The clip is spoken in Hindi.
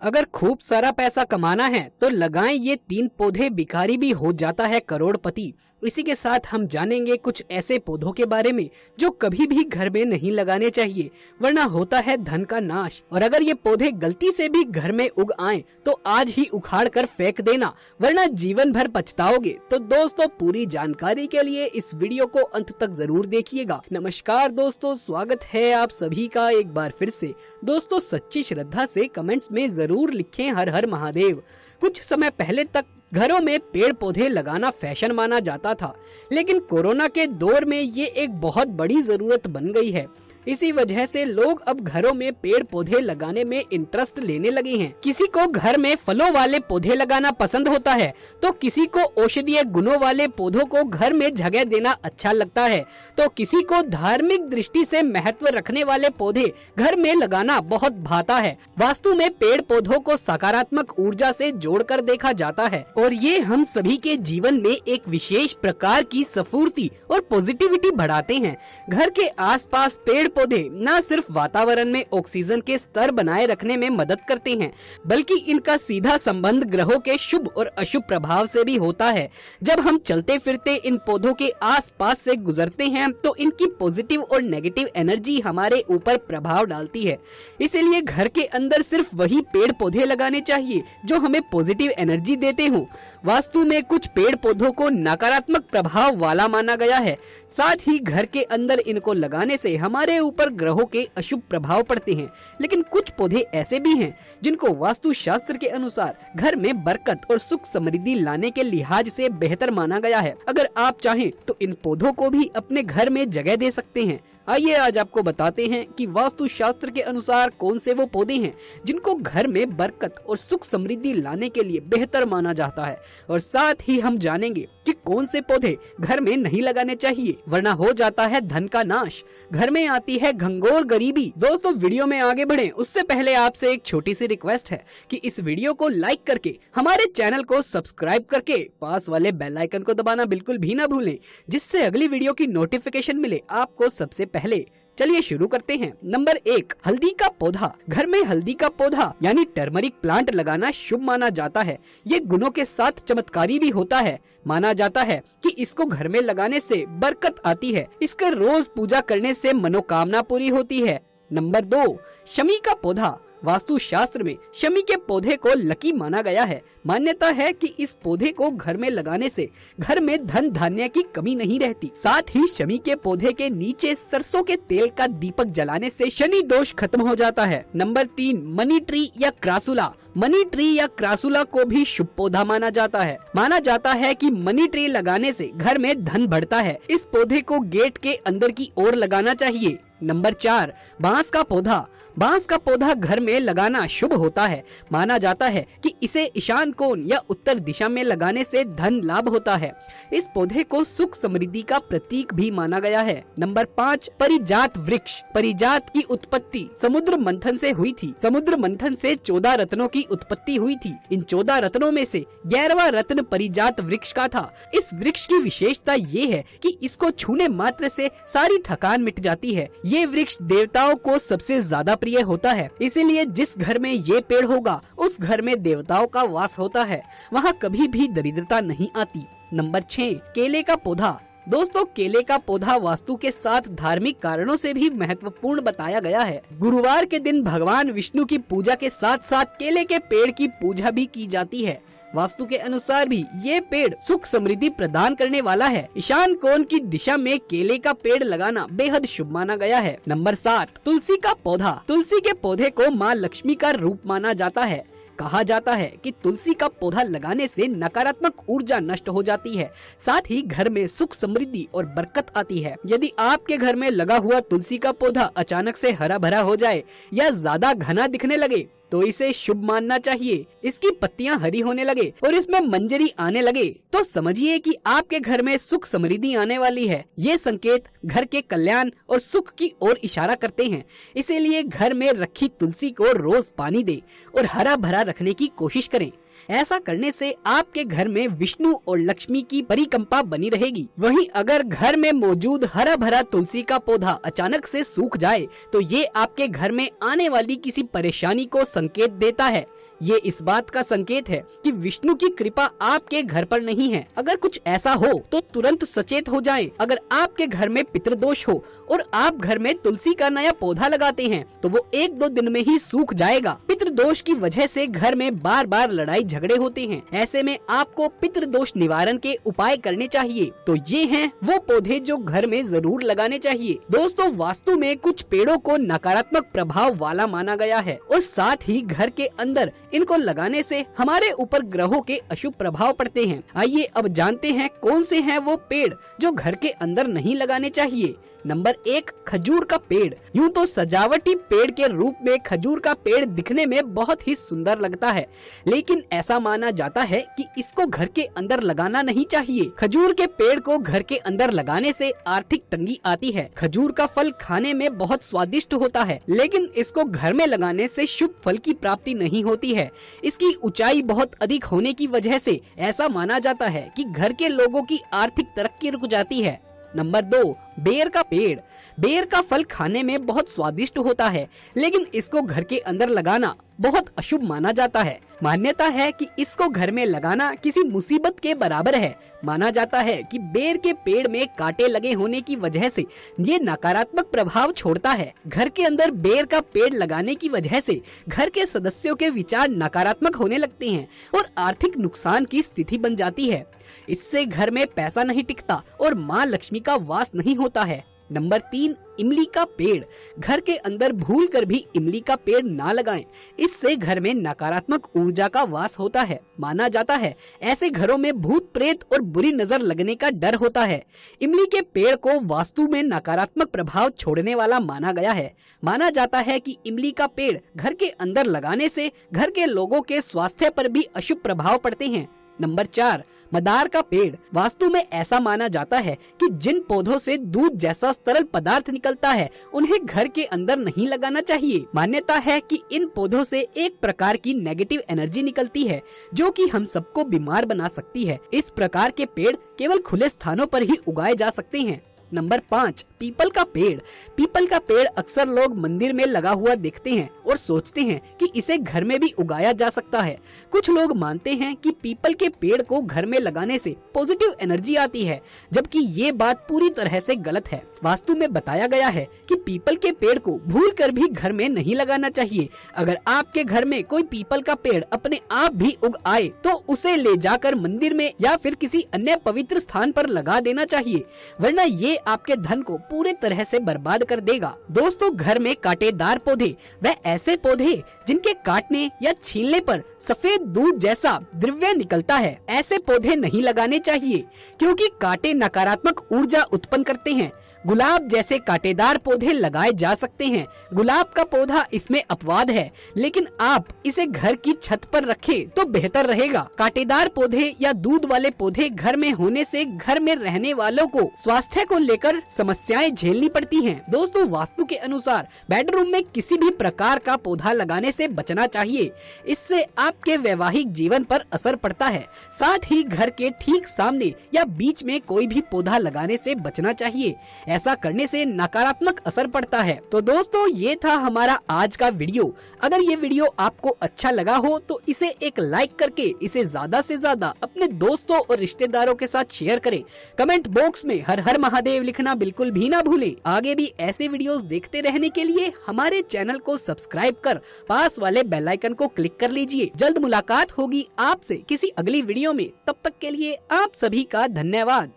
अगर खूब सारा पैसा कमाना है तो लगाएं ये 3 पौधे, भिखारी भी हो जाता है करोड़पति। इसी के साथ हम जानेंगे कुछ ऐसे पौधों के बारे में जो कभी भी घर में नहीं लगाने चाहिए, वरना होता है धन का नाश। और अगर ये पौधे गलती से भी घर में उग आए तो आज ही उखाड़ कर फेंक देना, वरना जीवन भर पछताओगे। तो दोस्तों, पूरी जानकारी के लिए इस वीडियो को अंत तक जरूर देखिएगा। नमस्कार दोस्तों, स्वागत है आप सभी का एक बार फिर से। दोस्तों, सच्ची श्रद्धा से कमेंट्स में जरूर लिखें हर हर महादेव। कुछ समय पहले तक घरों में पेड़ पौधे लगाना फैशन माना जाता था, लेकिन कोरोना के दौर में ये एक बहुत बड़ी जरूरत बन गई है। इसी वजह से लोग अब घरों में पेड़ पौधे लगाने में इंटरेस्ट लेने लगे हैं। किसी को घर में फलों वाले पौधे लगाना पसंद होता है, तो किसी को औषधीय गुणों वाले पौधों को घर में जगह देना अच्छा लगता है, तो किसी को धार्मिक दृष्टि से महत्व रखने वाले पौधे घर में लगाना बहुत भाता है। वास्तु में पेड़ पौधों को सकारात्मक ऊर्जा से जोड़कर देखा जाता है और ये हम सभी के जीवन में एक विशेष प्रकार की स्फूर्ति और पॉजिटिविटी बढ़ाते हैं। घर के आसपास पेड़ पौधे न सिर्फ वातावरण में ऑक्सीजन के स्तर बनाए रखने में मदद करते हैं, बल्कि इनका सीधा संबंध ग्रहों के शुभ और अशुभ प्रभाव से भी होता है। जब हम चलते फिरते इन पौधों के आसपास से गुजरते हैं तो इनकी पॉजिटिव और नेगेटिव एनर्जी हमारे ऊपर प्रभाव डालती है। इसीलिए घर के अंदर सिर्फ वही पेड़ पौधे लगाने चाहिए जो हमें पॉजिटिव एनर्जी देते हों। वास्तु में कुछ पेड़ पौधों को नकारात्मक प्रभाव वाला माना गया है, साथ ही घर के अंदर इनको लगाने से हमारे ऊपर ग्रहों के अशुभ प्रभाव पड़ते हैं। लेकिन कुछ पौधे ऐसे भी हैं जिनको वास्तु शास्त्र के अनुसार घर में बरकत और सुख समृद्धि लाने के लिहाज से बेहतर माना गया है। अगर आप चाहें तो इन पौधों को भी अपने घर में जगह दे सकते हैं। आइए आज आपको बताते हैं कि वास्तु शास्त्र के अनुसार कौन से वो पौधे हैं जिनको घर में बरकत और सुख समृद्धि लाने के लिए बेहतर माना जाता है, और साथ ही हम जानेंगे कि कौन से पौधे घर में नहीं लगाने चाहिए, वरना हो जाता है धन का नाश। घर में आती है घंघोर गरीबी। दोस्तों, वीडियो में आगे बढ़ें उससे पहले आपसे एक छोटी सी रिक्वेस्ट है कि इस वीडियो को लाइक करके हमारे चैनल को सब्सक्राइब करके पास वाले बेल आइकन को दबाना बिल्कुल भी ना भूलें, जिससे अगली वीडियो की नोटिफिकेशन मिले आपको सबसे पहले। चलिए शुरू करते हैं। नंबर 1, हल्दी का पौधा। घर में हल्दी का पौधा यानी टर्मरिक प्लांट लगाना शुभ माना जाता है। ये गुणों के साथ चमत्कारी भी होता है। माना जाता है कि इसको घर में लगाने से बरकत आती है। इसका रोज पूजा करने से मनोकामना पूरी होती है। नंबर 2, शमी का पौधा। वास्तु शास्त्र में शमी के पौधे को लकी माना गया है। मान्यता है कि इस पौधे को घर में लगाने से घर में धन धान्य की कमी नहीं रहती। साथ ही शमी के पौधे के नीचे सरसों के तेल का दीपक जलाने से शनि दोष खत्म हो जाता है। नंबर 3, मनी ट्री या क्रासुला। मनी ट्री या क्रासुला को भी शुभ पौधा माना जाता है। माना जाता है कि मनी ट्री लगाने से घर में धन बढ़ता है। इस पौधे को गेट के अंदर की ओर लगाना चाहिए। नंबर 4, बांस का पौधा। बांस का पौधा घर में लगाना शुभ होता है। माना जाता है कि इसे ईशान कोण या उत्तर दिशा में लगाने से धन लाभ होता है। इस पौधे को सुख समृद्धि का प्रतीक भी माना गया है। नंबर 5, परिजात वृक्ष। परिजात की उत्पत्ति समुद्र मंथन से हुई थी। समुद्र मंथन से 14 रत्नों की उत्पत्ति हुई थी। इन 14 रत्नों में से 11वां रत्न परिजात वृक्ष का था। इस वृक्ष की विशेषता ये है कि इसको छूने मात्र से सारी थकान मिट जाती है। ये वृक्ष देवताओं को सबसे ज्यादा प्रिय होता है, इसीलिए जिस घर में ये पेड़ होगा उस घर में देवताओं का वास होता है। वहाँ कभी भी दरिद्रता नहीं आती। नंबर 6, केले का पौधा। दोस्तों, केले का पौधा वास्तु के साथ धार्मिक कारणों से भी महत्वपूर्ण बताया गया है। गुरुवार के दिन भगवान विष्णु की पूजा के साथ साथ केले के पेड़ की पूजा भी की जाती है। वास्तु के अनुसार भी ये पेड़ सुख समृद्धि प्रदान करने वाला है। ईशान कोण की दिशा में केले का पेड़ लगाना बेहद शुभ माना गया है। नंबर 7, तुलसी का पौधा। तुलसी के पौधे को माँ लक्ष्मी का रूप माना जाता है। कहा जाता है कि तुलसी का पौधा लगाने से नकारात्मक ऊर्जा नष्ट हो जाती है, साथ ही घर में सुख समृद्धि और बरकत आती है। यदि आपके घर में लगा हुआ तुलसी का पौधा अचानक से हरा भरा हो जाए या ज्यादा घना दिखने लगे तो इसे शुभ मानना चाहिए। इसकी पत्तियां हरी होने लगे और इसमें मंजरी आने लगे तो समझिए कि आपके घर में सुख समृद्धि आने वाली है। ये संकेत घर के कल्याण और सुख की ओर इशारा करते हैं। इसीलिए घर में रखी तुलसी को रोज पानी दे और हरा भरा रखने की कोशिश करें। ऐसा करने से आपके घर में विष्णु और लक्ष्मी की परिकंपा बनी रहेगी। वहीं अगर घर में मौजूद हरा भरा तुलसी का पौधा अचानक से सूख जाए तो ये आपके घर में आने वाली किसी परेशानी को संकेत देता है। ये इस बात का संकेत है कि विष्णु की कृपा आपके घर पर नहीं है। अगर कुछ ऐसा हो तो तुरंत सचेत हो जाएं। अगर आपके घर में पितृदोष हो और आप घर में तुलसी का नया पौधा लगाते हैं तो वो 1-2 दिन में ही सूख जाएगा। पितृदोष की वजह से घर में बार बार लड़ाई झगड़े होते हैं। ऐसे में आपको पितृदोष निवारण के उपाय करने चाहिए। तो ये हैं वो पौधे जो घर में जरूर लगाने चाहिए। दोस्तों, वास्तु में कुछ पेड़ों को नकारात्मक प्रभाव वाला माना गया है और साथ ही घर के अंदर इनको लगाने से हमारे ऊपर ग्रहों के अशुभ प्रभाव पड़ते हैं। आइए अब जानते हैं कौन से हैं वो पेड़ जो घर के अंदर नहीं लगाने चाहिए। नंबर 1, खजूर का पेड़। यूं तो सजावटी पेड़ के रूप में खजूर का पेड़ दिखने में बहुत ही सुंदर लगता है, लेकिन ऐसा माना जाता है कि इसको घर के अंदर लगाना नहीं चाहिए। खजूर के पेड़ को घर के अंदर लगाने से आर्थिक तंगी आती है। खजूर का फल खाने में बहुत स्वादिष्ट होता है, लेकिन इसको घर में लगाने से शुभ फल की प्राप्ति नहीं होती है। इसकी ऊंचाई बहुत अधिक होने की वजह से ऐसा माना जाता है कि घर के लोगों की आर्थिक तरक्की रुक जाती है। नंबर 2, बेर का पेड़। बेर का फल खाने में बहुत स्वादिष्ट होता है, लेकिन इसको घर के अंदर लगाना बहुत अशुभ माना जाता है। मान्यता है कि इसको घर में लगाना किसी मुसीबत के बराबर है। माना जाता है कि बेर के पेड़ में कांटे लगे होने की वजह से ये नकारात्मक प्रभाव छोड़ता है। घर के अंदर बेर का पेड़ लगाने की वजह से घर के सदस्यों के विचार नकारात्मक होने लगते हैं और आर्थिक नुकसान की स्थिति बन जाती है। इससे घर में पैसा नहीं टिकता और माँ लक्ष्मी का वास नहीं होता है। नंबर 3, इमली का पेड़। घर के अंदर भूल कर भी इमली का पेड़ ना लगाएं। इससे घर में नकारात्मक ऊर्जा का वास होता है। माना जाता है ऐसे घरों में भूत प्रेत और बुरी नजर लगने का डर होता है। इमली के पेड़ को वास्तु में नकारात्मक प्रभाव छोड़ने वाला माना गया है। माना जाता है कि इमली का पेड़ घर के अंदर लगाने से घर के लोगों के स्वास्थ्य पर भी अशुभ प्रभाव पड़ते हैं। नंबर 4, मदार का पेड़। वास्तु में ऐसा माना जाता है कि जिन पौधों से दूध जैसा तरल पदार्थ निकलता है उन्हें घर के अंदर नहीं लगाना चाहिए। मान्यता है कि इन पौधों से एक प्रकार की नेगेटिव एनर्जी निकलती है जो कि हम सबको बीमार बना सकती है। इस प्रकार के पेड़ केवल खुले स्थानों पर ही उगाए जा सकते हैं। नंबर 5, पीपल का पेड़। पीपल का पेड़ अक्सर लोग मंदिर में लगा हुआ देखते हैं और सोचते हैं कि इसे घर में भी उगाया जा सकता है। कुछ लोग मानते हैं कि पीपल के पेड़ को घर में लगाने से पॉजिटिव एनर्जी आती है, जबकि ये बात पूरी तरह से गलत है। वास्तु में बताया गया है कि पीपल के पेड़ को भूल कर भी घर में नहीं लगाना चाहिए। अगर आपके घर में कोई पीपल का पेड़ अपने आप भी उग आए तो उसे ले जाकर मंदिर में या फिर किसी अन्य पवित्र स्थान पर लगा देना चाहिए, वरना ये आपके धन को पूरे तरह से बर्बाद कर देगा। दोस्तों, घर में कांटेदार पौधे व ऐसे पौधे जिनके काटने या छीलने पर सफेद दूध जैसा द्रव्य निकलता है, ऐसे पौधे नहीं लगाने चाहिए क्योंकि कांटे नकारात्मक ऊर्जा उत्पन्न करते हैं। गुलाब जैसे कांटेदार पौधे लगाए जा सकते हैं। गुलाब का पौधा इसमें अपवाद है, लेकिन आप इसे घर की छत पर रखें तो बेहतर रहेगा। कांटेदार पौधे या दूध वाले पौधे घर में होने से घर में रहने वालों को स्वास्थ्य को लेकर समस्याएं झेलनी पड़ती हैं। दोस्तों, वास्तु के अनुसार बेडरूम में किसी भी प्रकार का पौधा लगाने से बचना चाहिए। इससे आपके वैवाहिक जीवन पर असर पड़ता है। साथ ही घर के ठीक सामने या बीच में कोई भी पौधा लगाने से बचना चाहिए। ऐसा करने से नकारात्मक असर पड़ता है। तो दोस्तों, ये था हमारा आज का वीडियो। अगर ये वीडियो आपको अच्छा लगा हो तो इसे एक लाइक करके इसे ज्यादा से ज्यादा अपने दोस्तों और रिश्तेदारों के साथ शेयर करें। कमेंट बॉक्स में हर हर महादेव लिखना बिल्कुल भी ना भूलें। आगे भी ऐसे वीडियोस देखते रहने के लिए हमारे चैनल को सब्सक्राइब कर पास वाले बेल आइकन को क्लिक कर लीजिए। जल्द मुलाकात होगी आपसे किसी अगली वीडियो में। तब तक के लिए आप सभी का धन्यवाद।